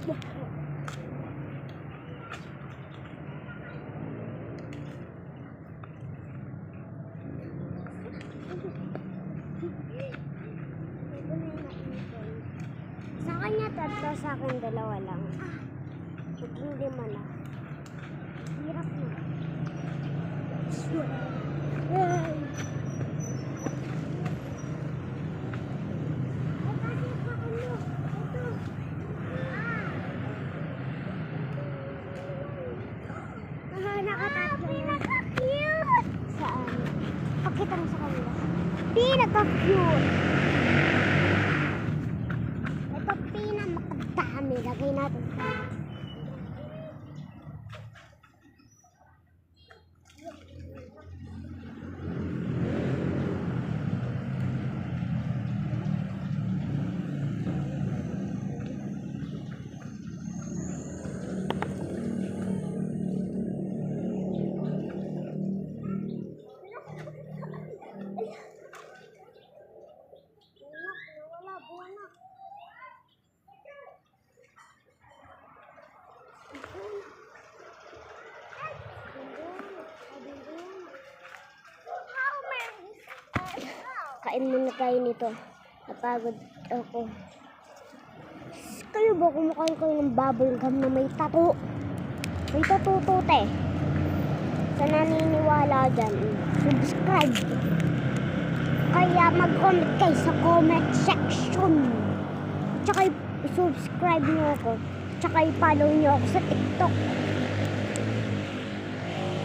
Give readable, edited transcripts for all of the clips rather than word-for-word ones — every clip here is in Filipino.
Sa kanya tatlo, sa akin dalawa lang. Maging lima na. Hirap na. Ay! Pinaka-cute! Saan? Pakita mo sa kanila. Pinaka-cute! Ito pinaka-makadami. Lagay natin sa kain muna tayo nito. Napagod ako. Kayo ba kumakain kayo ng bubble gum na may tattoo? May tattoo tote. Sa naniniwala dyan, subscribe. Kaya mag-comment kayo sa comment section. Tsaka subscribe nyo ako. Tsaka i-follow nyo ako sa TikTok.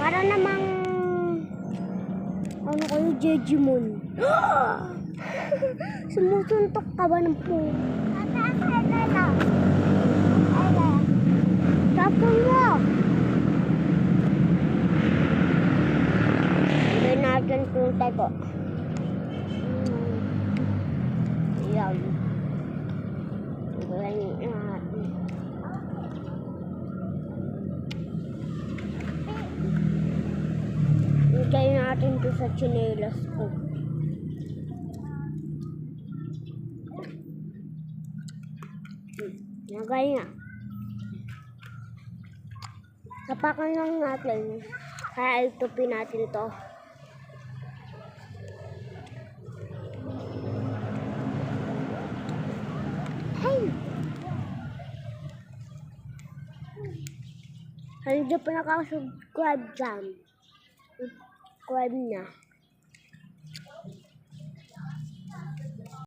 Para namang ano kayo, Jejimon. Sumusuntok ka ba ng po? Tapos mo. Hindi natin tuntay ko. Yan. Ganyan natin. Hintay natin ito sa tsinelas ko. Nagay nga. Kapakan lang natin. Kaya itupin natin to. Hey! Hindi pa nakasubscribe dyan. Subscribe na.